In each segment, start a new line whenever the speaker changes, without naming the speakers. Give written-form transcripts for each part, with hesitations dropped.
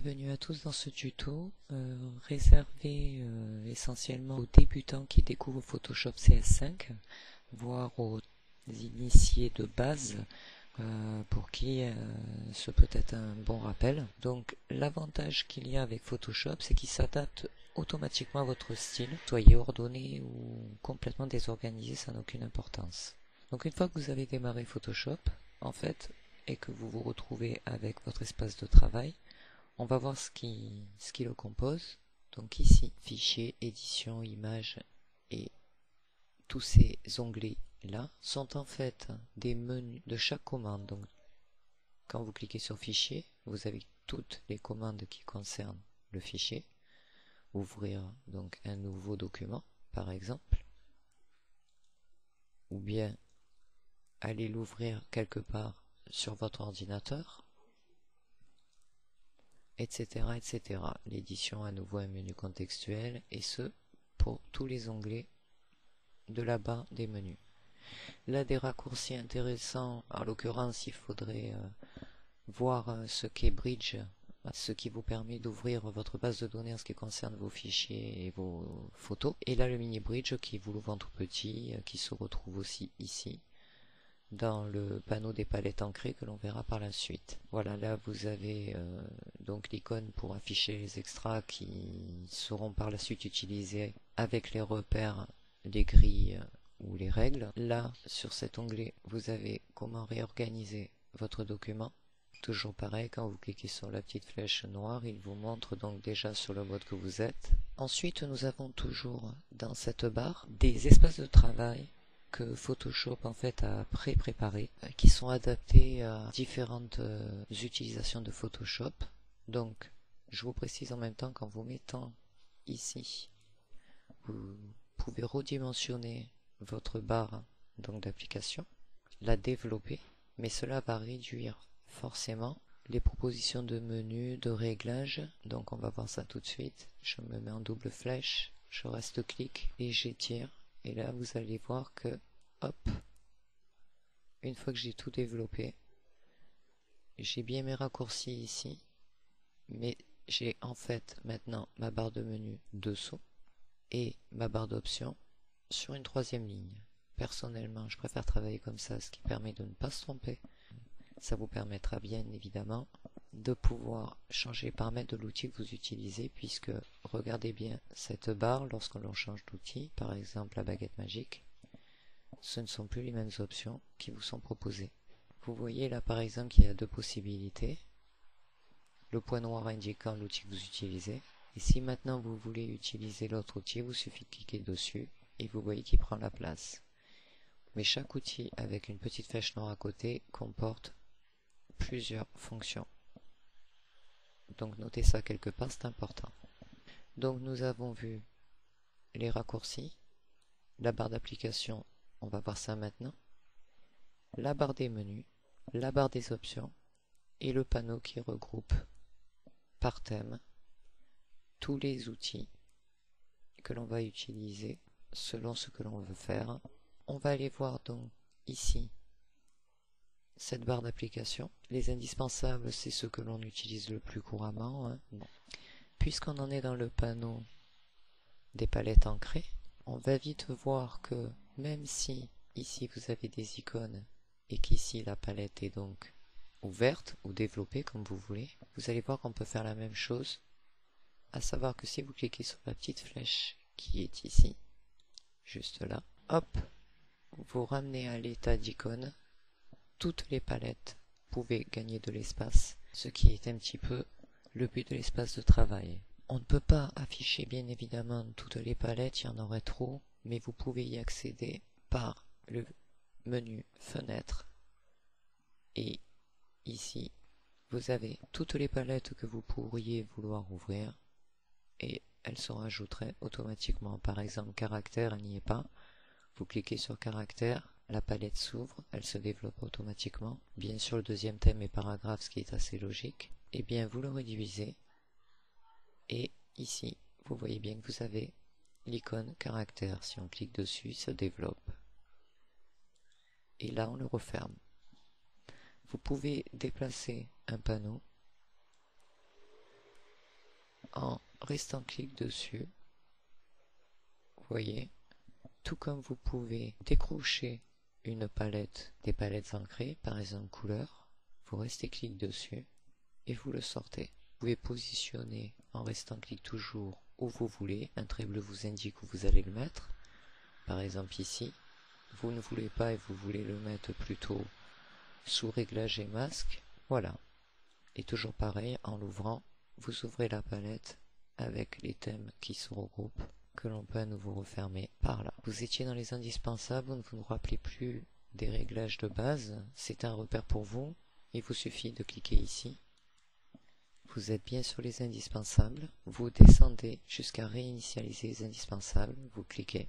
Bienvenue à tous dans ce tuto réservé essentiellement aux débutants qui découvrent Photoshop CS5, voire aux initiés de base pour qui ce peut être un bon rappel. Donc l'avantage qu'il y a avec Photoshop, c'est qu'il s'adapte automatiquement à votre style. Soyez ordonné ou complètement désorganisé, ça n'a aucune importance. Donc une fois que vous avez démarré Photoshop, en fait, et que vous vous retrouvez avec votre espace de travail, on va voir ce qui le compose. Donc ici, fichier, édition, images et tous ces onglets là sont en fait des menus de chaque commande. Donc quand vous cliquez sur fichier, vous avez toutes les commandes qui concernent le fichier. Ouvrir donc un nouveau document par exemple, ou bien aller l'ouvrir quelque part sur votre ordinateur, etc. etc. L'édition, à nouveau un menu contextuel, et ce pour tous les onglets de la barre des menus. Là, des raccourcis intéressants, en l'occurrence il faudrait voir ce qu'est Bridge, ce qui vous permet d'ouvrir votre base de données en ce qui concerne vos fichiers et vos photos. Et là, le mini Bridge qui vous l'ouvre en tout petit, qui se retrouve aussi ici dans le panneau des palettes ancrées que l'on verra par la suite. Voilà, là vous avez donc l'icône pour afficher les extras qui seront par la suite utilisés avec les repères, les grilles ou les règles. Là, sur cet onglet, vous avez comment réorganiser votre document. Toujours pareil, quand vous cliquez sur la petite flèche noire, il vous montre donc déjà sur le mode que vous êtes. Ensuite, nous avons toujours dans cette barre des espaces de travail que Photoshop en fait a préparés, qui sont adaptés à différentes utilisations de Photoshop. Donc, je vous précise en même temps qu'en vous mettant ici, vous pouvez redimensionner votre barre donc d'application, la développer, mais cela va réduire forcément les propositions de menu, de réglage. Donc on va voir ça tout de suite. Je me mets en double flèche, je reste clic et j'étire. Et là, vous allez voir que, hop, une fois que j'ai tout développé, j'ai bien mes raccourcis ici, mais j'ai en fait maintenant ma barre de menu dessous et ma barre d'options sur une troisième ligne. Personnellement, je préfère travailler comme ça, ce qui permet de ne pas se tromper. Ça vous permettra bien évidemment de pouvoir changer les paramètres de l'outil que vous utilisez, puisque regardez bien cette barre lorsque l'on change d'outil, par exemple la baguette magique, ce ne sont plus les mêmes options qui vous sont proposées. Vous voyez là par exemple qu'il y a deux possibilités, le point noir indiquant l'outil que vous utilisez, et si maintenant vous voulez utiliser l'autre outil, vous suffit de cliquer dessus et vous voyez qu'il prend la place. Mais chaque outil avec une petite flèche noire à côté comporte plusieurs fonctions. Donc notez ça quelque part, c'est important. Donc nous avons vu les raccourcis, la barre d'application, on va voir ça maintenant, la barre des menus, la barre des options et le panneau qui regroupe par thème tous les outils que l'on va utiliser selon ce que l'on veut faire. On va aller voir donc ici cette barre d'application. Les indispensables, c'est ce que l'on utilise le plus couramment, hein. Bon. Puisqu'on en est dans le panneau des palettes ancrées, on va vite voir que même si ici vous avez des icônes et qu'ici la palette est donc ouverte ou développée comme vous voulez, vous allez voir qu'on peut faire la même chose, à savoir que si vous cliquez sur la petite flèche qui est ici, juste là, hop, vous ramenez à l'état d'icône. Toutes les palettes pouvaient gagner de l'espace, ce qui est un petit peu le but de l'espace de travail. On ne peut pas afficher bien évidemment toutes les palettes, il y en aurait trop, mais vous pouvez y accéder par le menu Fenêtre. Et ici, vous avez toutes les palettes que vous pourriez vouloir ouvrir et elles se rajouteraient automatiquement. Par exemple, caractère, elle n'y est pas. Vous cliquez sur caractère, la palette s'ouvre, elle se développe automatiquement. Bien sûr, le deuxième thème est paragraphe, ce qui est assez logique. Et bien, vous le réduisez. Et ici, vous voyez bien que vous avez l'icône caractère. Si on clique dessus, il se développe. Et là, on le referme. Vous pouvez déplacer un panneau en restant clic dessus, vous voyez, tout comme vous pouvez décrocher une palette, des palettes ancrées, par exemple couleur, vous restez clic dessus et vous le sortez. Vous pouvez positionner en restant clic toujours où vous voulez, un trait bleu vous indique où vous allez le mettre, par exemple ici, vous ne voulez pas et vous voulez le mettre plutôt sous réglage et masque, voilà. Et toujours pareil, en l'ouvrant, vous ouvrez la palette avec les thèmes qui se regroupent, que l'on peut à nouveau refermer par là. Vous étiez dans les indispensables, vous ne vous rappelez plus des réglages de base, c'est un repère pour vous, il vous suffit de cliquer ici. Vous êtes bien sur les indispensables, vous descendez jusqu'à réinitialiser les indispensables, vous cliquez.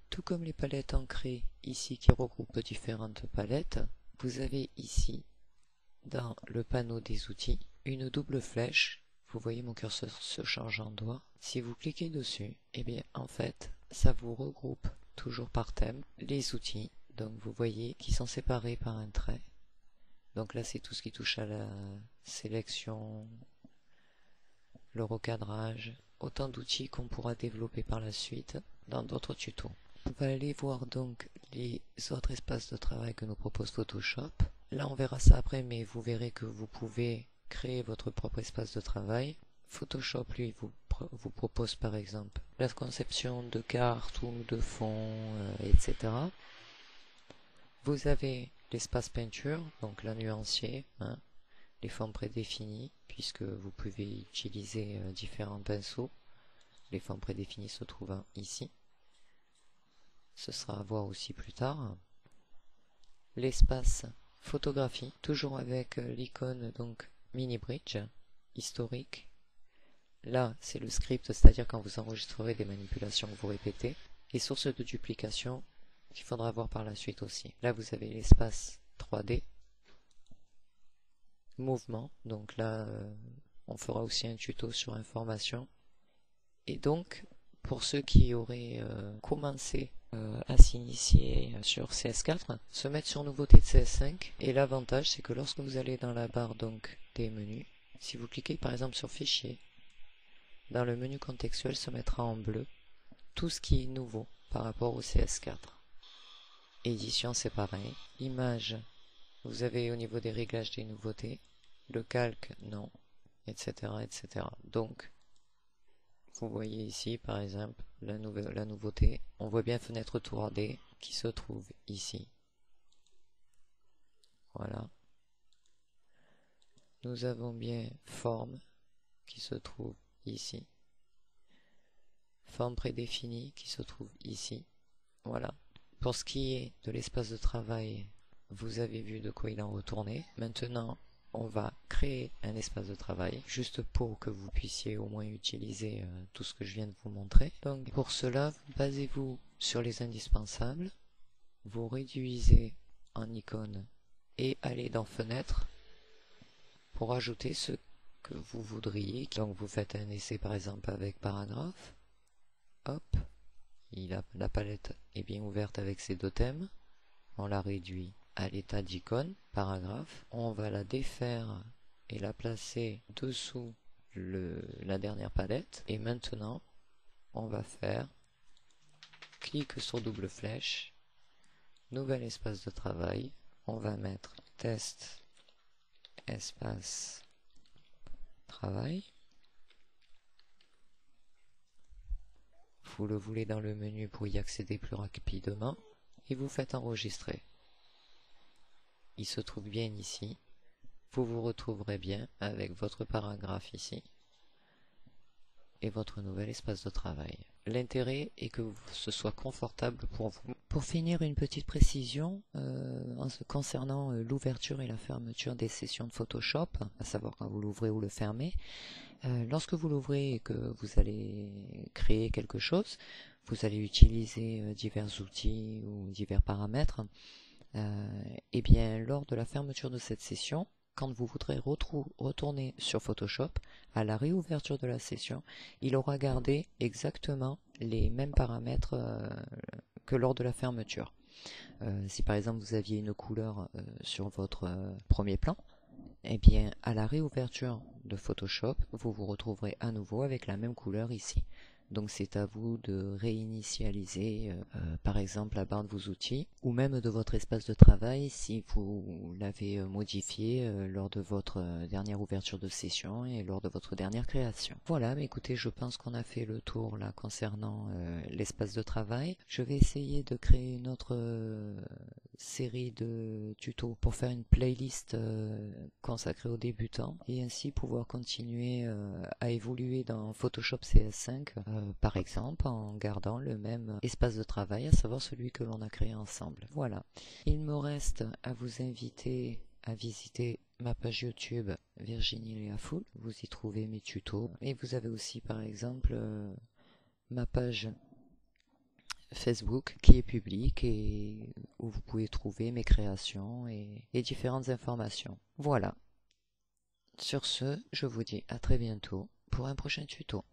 Tout comme les palettes ancrées ici qui regroupent différentes palettes, vous avez ici, dans le panneau des outils, une double flèche. Vous voyez mon curseur se change en doigt. Si vous cliquez dessus, et bien en fait, ça vous regroupe toujours par thème les outils. Donc vous voyez qu'ils sont séparés par un trait. Donc là c'est tout ce qui touche à la sélection, le recadrage, autant d'outils qu'on pourra développer par la suite dans d'autres tutos. On va aller voir donc les autres espaces de travail que nous propose Photoshop. Là on verra ça après, mais vous verrez que vous pouvez créer votre propre espace de travail. Photoshop lui vous propose par exemple la conception de cartes ou de fonds, etc. Vous avez l'espace peinture, donc la nuancier, les formes prédéfinies, puisque vous pouvez utiliser différents pinceaux. Les formes prédéfinies se trouvent ici. Ce sera à voir aussi plus tard. L'espace photographie, toujours avec l'icône donc mini bridge, historique. Là, c'est le script, c'est-à-dire quand vous enregistrerez des manipulations que vous répétez. Et sources de duplication qu'il faudra voir par la suite aussi. Là, vous avez l'espace 3D. Mouvement, donc là, on fera aussi un tuto sur information. Et donc, pour ceux qui auraient commencé à s'initier sur CS4, se mettre sur nouveauté de CS5. Et l'avantage, c'est que lorsque vous allez dans la barre donc des menus, si vous cliquez par exemple sur Fichier, dans le menu contextuel se mettra en bleu tout ce qui est nouveau par rapport au CS4. Édition, c'est pareil. Image, vous avez au niveau des réglages des nouveautés. Le calque, non, etc., etc. Donc, vous voyez ici, par exemple, la nouveauté. On voit bien fenêtre 3D qui se trouve ici. Voilà. Nous avons bien forme qui se trouve ici. Forme prédéfinie qui se trouve ici. Voilà. Pour ce qui est de l'espace de travail, vous avez vu de quoi il en retournait. Maintenant, on va créer un espace de travail, juste pour que vous puissiez au moins utiliser tout ce que je viens de vous montrer. Donc pour cela, basez-vous sur les indispensables, vous réduisez en icône et allez dans Fenêtre pour ajouter ce que vous voudriez. Donc vous faites un essai par exemple avec paragraphe, hop, la palette est bien ouverte avec ces deux thèmes, on la réduit à l'état d'icône, paragraphe, on va la défaire et la placer dessous la dernière palette, et maintenant on va faire clic sur double flèche, nouvel espace de travail, on va mettre test espace travail, vous le voulez dans le menu pour y accéder plus rapidement, et vous faites enregistrer. Il se trouve bien ici. Vous vous retrouverez bien avec votre paragraphe ici et votre nouvel espace de travail. L'intérêt est que ce soit confortable pour vous. Pour finir, une petite précision concernant l'ouverture et la fermeture des sessions de Photoshop, à savoir quand vous l'ouvrez ou le fermez. Lorsque vous l'ouvrez et que vous allez créer quelque chose, vous allez utiliser divers outils ou divers paramètres. Et bien lors de la fermeture de cette session, quand vous voudrez retourner sur Photoshop, à la réouverture de la session, il aura gardé exactement les mêmes paramètres que lors de la fermeture. Si par exemple vous aviez une couleur sur votre premier plan, eh bien, à la réouverture de Photoshop, vous vous retrouverez à nouveau avec la même couleur ici. Donc c'est à vous de réinitialiser par exemple la barre de vos outils ou même de votre espace de travail si vous l'avez modifié lors de votre dernière ouverture de session et lors de votre dernière création. Voilà, mais écoutez, je pense qu'on a fait le tour là concernant l'espace de travail. Je vais essayer de créer une autre série de tutos pour faire une playlist consacrée aux débutants et ainsi pouvoir continuer à évoluer dans Photoshop CS5 par exemple en gardant le même espace de travail, à savoir celui que l'on a créé ensemble. Voilà, il me reste à vous inviter à visiter ma page YouTube Virginie Léa Foul. Vous y trouvez mes tutos et vous avez aussi par exemple ma page Facebook qui est publique et où vous pouvez trouver mes créations et différentes informations. Voilà. Sur ce, je vous dis à très bientôt pour un prochain tuto.